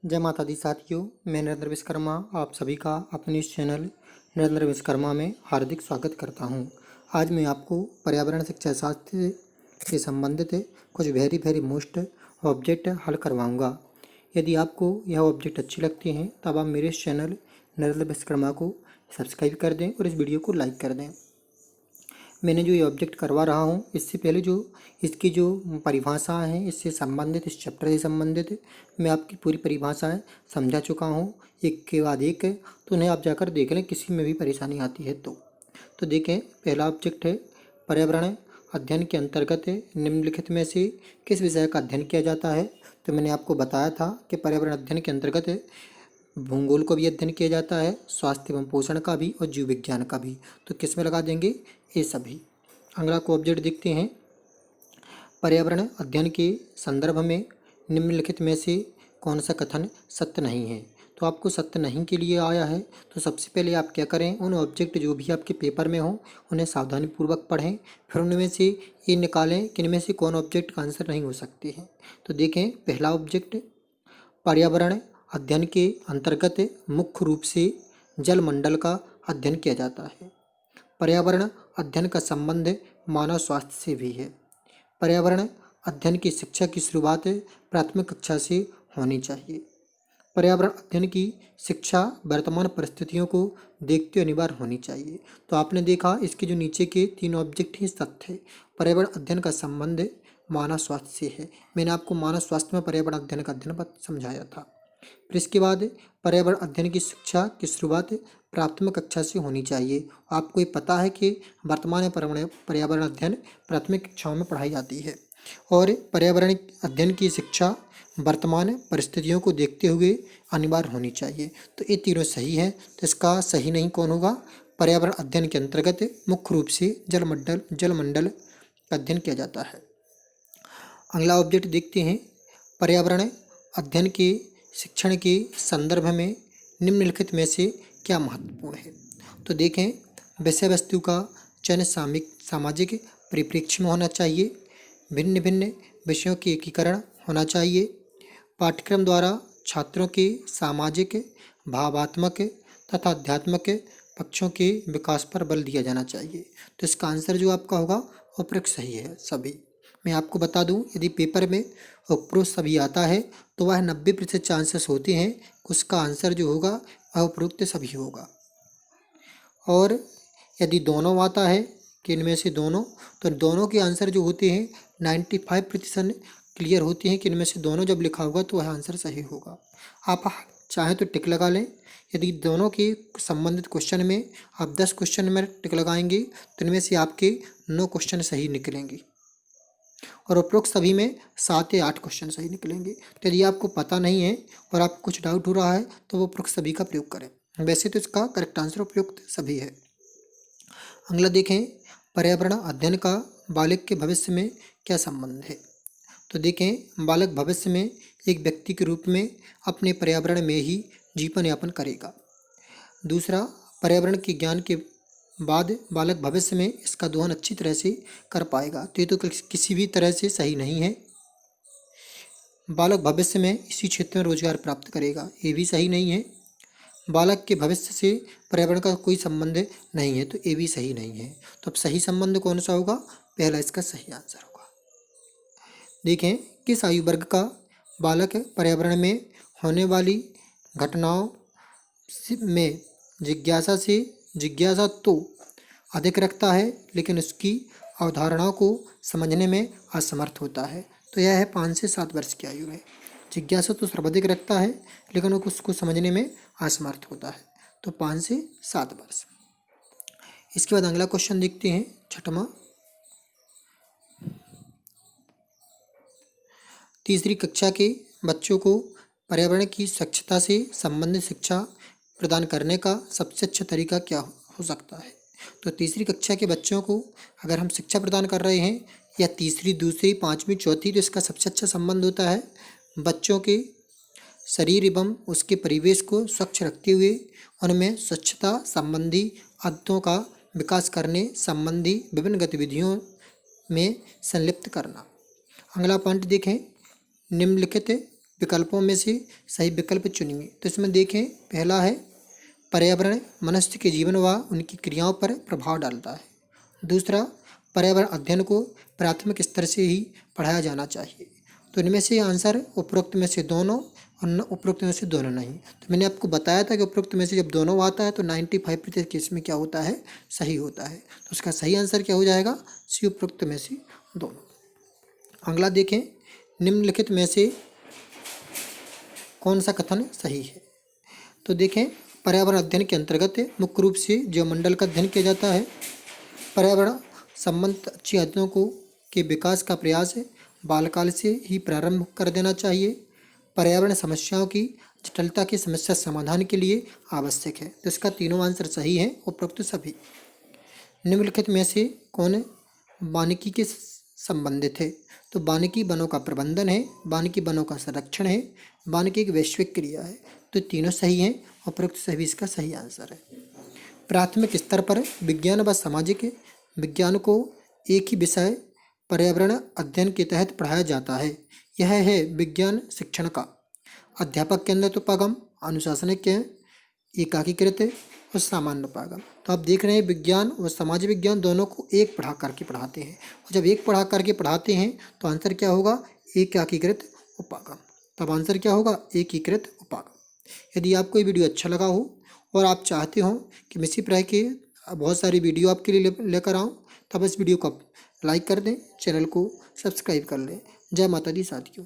जय माता दी साथियों, मैं नरेंद्र विश्वकर्मा आप सभी का अपने इस चैनल नरेंद्र विश्वकर्मा में हार्दिक स्वागत करता हूं। आज मैं आपको पर्यावरण शिक्षा शास्त्र से संबंधित कुछ वेरी मोस्ट ऑब्जेक्ट हल करवाऊंगा। यदि आपको यह ऑब्जेक्ट अच्छे लगते हैं तब आप मेरे इस चैनल नरेंद्र विश्वकर्मा को सब्सक्राइब कर दें और इस वीडियो को लाइक कर दें। मैंने जो ये ऑब्जेक्ट करवा रहा हूँ इससे पहले जो इसकी जो परिभाषाएं हैं इससे संबंधित इस चैप्टर से संबंधित मैं आपकी पूरी परिभाषाएं समझा चुका हूँ एक के बाद एक, तो उन्हें आप जाकर देख लें किसी में भी परेशानी आती है तो देखें। पहला ऑब्जेक्ट है पर्यावरण अध्ययन के अंतर्गत निम्नलिखित में से किस विषय का अध्ययन किया जाता है। तो मैंने आपको बताया था कि पर्यावरण अध्ययन के अंतर्गत भूगोल को भी अध्ययन किया जाता है, स्वास्थ्य एवं पोषण का भी और जीव विज्ञान का भी। तो किस में लगा देंगे, ये सभी। अगला को ऑब्जेक्ट देखते हैं। पर्यावरण अध्ययन के संदर्भ में निम्नलिखित में से कौन सा कथन सत्य नहीं है। तो आपको सत्य नहीं के लिए आया है तो सबसे पहले आप क्या करें, उन ऑब्जेक्ट जो भी आपके पेपर में हो उन्हें सावधानीपूर्वक पढ़ें, फिर उनमें से ये निकालें कि इनमें से कौन ऑब्जेक्ट का आंसर नहीं हो सकते हैं। तो देखें, पहला ऑब्जेक्ट पर्यावरण अध्ययन के अंतर्गत मुख्य रूप से जलमंडल का अध्ययन किया जाता है। पर्यावरण अध्ययन का संबंध मानव स्वास्थ्य से भी है। पर्यावरण अध्ययन की शिक्षा की शुरुआत प्राथमिक कक्षा से होनी चाहिए। पर्यावरण अध्ययन की शिक्षा वर्तमान परिस्थितियों को देखते हुए अनिवार्य होनी चाहिए। तो आपने देखा इसके जो नीचे के तीन ऑब्जेक्ट हैं सत्य है। पर्यावरण अध्ययन का संबंध मानव स्वास्थ्य से है। मैंने आपको मानव स्वास्थ्य में पर्यावरण अध्ययन का अध्ययन समझाया था। फिर इसके बाद पर्यावरण अध्ययन की शिक्षा की शुरुआत प्राथमिक कक्षा से होनी चाहिए। आपको ये पता है कि वर्तमान में पर्यावरण अध्ययन प्राथमिक कक्षाओं में पढ़ाई जाती है और पर्यावरण अध्ययन की शिक्षा वर्तमान परिस्थितियों को देखते हुए अनिवार्य होनी चाहिए। तो ये तीनों सही है। तो इसका सही नहीं कौन होगा, पर्यावरण अध्ययन के अंतर्गत मुख्य रूप से जलमंडल का अध्ययन किया जाता है। अगला ऑब्जेक्ट देखते हैं। पर्यावरण अध्ययन के शिक्षण के संदर्भ में निम्नलिखित में से क्या महत्वपूर्ण है। तो देखें, विषय वस्तु का चयन सामाजिक परिप्रेक्ष्य में होना चाहिए। भिन्न भिन्न विषयों के एकीकरण होना चाहिए। पाठ्यक्रम द्वारा छात्रों के सामाजिक, भावात्मक तथा आध्यात्मिक पक्षों के विकास पर बल दिया जाना चाहिए। तो इसका आंसर जो आपका होगा उपरोक्त सही है सभी। मैं आपको बता दूं, यदि पेपर में उपरोक्त सभी आता है तो वह 90% चांसेस होते हैं उसका आंसर जो होगा वह उपरोक्त सभी होगा। और यदि दोनों आता है कि इनमें से दोनों, तो दोनों के आंसर जो होते हैं 95% क्लियर होते हैं कि इनमें से दोनों जब लिखा होगा तो वह आंसर सही होगा। आप चाहें तो टिक लगा लें। यदि दोनों के संबंधित क्वेश्चन में आप 10 क्वेश्चन में टिक लगाएंगे तो इनमें से आपके 9 क्वेश्चन सही निकलेंगे और उपरोक्त सभी में 7 या 8 क्वेश्चन सही निकलेंगे। तो यदि आपको पता नहीं है और आपको कुछ डाउट हो रहा है तो वो उपरोक्त सभी का प्रयोग करें। वैसे तो इसका करेक्ट आंसर उपयुक्त सभी है। अगला देखें, पर्यावरण अध्ययन का बालक के भविष्य में क्या संबंध है। तो देखें, बालक भविष्य में एक व्यक्ति के रूप में अपने पर्यावरण में ही जीवन यापन करेगा। दूसरा, पर्यावरण के ज्ञान के बाद बालक भविष्य में इसका दोहन अच्छी तरह से कर पाएगा। तो ये तो किसी भी तरह से सही नहीं है। बालक भविष्य में इसी क्षेत्र में रोजगार प्राप्त करेगा, ये भी सही नहीं है। बालक के भविष्य से पर्यावरण का कोई संबंध नहीं है, तो ये भी सही नहीं है। तो अब सही संबंध कौन सा होगा, पहला इसका सही आंसर होगा। देखें, किस आयु वर्ग का बालक पर्यावरण में होने वाली घटनाओं में जिज्ञासा तो अधिक रखता है लेकिन उसकी अवधारणाओं को समझने में असमर्थ होता है। तो यह है 5 से 7 वर्ष की आयु में। जिज्ञासा तो सर्वाधिक रखता है लेकिन वो उसको समझने में असमर्थ होता है। तो 5 से 7 वर्ष। इसके बाद अगला क्वेश्चन देखते हैं, छठवां। तीसरी कक्षा के बच्चों को पर्यावरण की स्वच्छता से संबंधित शिक्षा प्रदान करने का सबसे अच्छा तरीका क्या हो सकता है। तो तीसरी कक्षा के बच्चों को अगर हम शिक्षा प्रदान कर रहे हैं या तीसरी, दूसरी, पाँचवीं, चौथी, तो इसका सबसे अच्छा संबंध होता है बच्चों के शरीर एवं उसके परिवेश को स्वच्छ रखते हुए उनमें स्वच्छता संबंधी आदतों का विकास करने संबंधी विभिन्न गतिविधियों में संलिप्त करना। अगला पॉइंट देखें, निम्नलिखित विकल्पों में से सही विकल्प चुनिए। तो इसमें देखें, पहला है पर्यावरण मनुष्य के जीवन व उनकी क्रियाओं पर प्रभाव डालता है। दूसरा, पर्यावरण अध्ययन को प्राथमिक स्तर से ही पढ़ाया जाना चाहिए। तो इनमें से आंसर उपरोक्त में से दोनों और उपरोक्त में से दोनों नहीं। तो मैंने आपको बताया था कि उपरोक्त में से जब दोनों आता है तो 95% केस में क्या होता है, सही होता है। तो उसका सही आंसर क्या हो जाएगा, सी, उपरोक्त में से दोनों। अगला देखें, निम्नलिखित में से कौन सा कथन सही है। तो देखें, पर्यावरण अध्ययन के अंतर्गत मुख्य रूप से जीवमंडल का अध्ययन किया जाता है। पर्यावरण संबंधित अच्छी आदतों को के विकास का प्रयास बालकाल से ही प्रारंभ कर देना चाहिए। पर्यावरण समस्याओं की जटिलता की समस्या समाधान के लिए आवश्यक है। तो इसका तीनों आंसर सही है, उपरोक्त सभी। निम्नलिखित में से कौन वानिकी के संबंधित है। तो वानिकी वनों का प्रबंधन है, वानिकी वनों का संरक्षण है, वानिकी एक वैश्विक क्रिया है। तो तीनों सही हैं, उपरोक्त सभी इसका सही आंसर है। प्राथमिक स्तर पर विज्ञान व सामाजिक विज्ञान को एक ही विषय पर्यावरण अध्ययन के तहत पढ़ाया जाता है। यह है विज्ञान शिक्षण का अध्यापक केंद्रित उपागम, अनुशासनिक के एकाकीकृत और सामान्य उपागम। तो आप देख रहे हैं, विज्ञान और समाज विज्ञान दोनों को एक पढ़ा करके पढ़ाते हैं, और जब एक पढ़ा करके पढ़ाते हैं तो आंसर क्या होगा, एकाकीकृत उपागम। तब आंसर क्या होगा, एकीकृत उपागम। यदि आपको ये वीडियो अच्छा लगा हो और आप चाहते हो कि मैं इसी तरह के बहुत सारी वीडियो आपके लिए लेकर आऊँ, तब इस वीडियो को लाइक कर दें, चैनल को सब्सक्राइब कर लें। जय माता दी साथियों।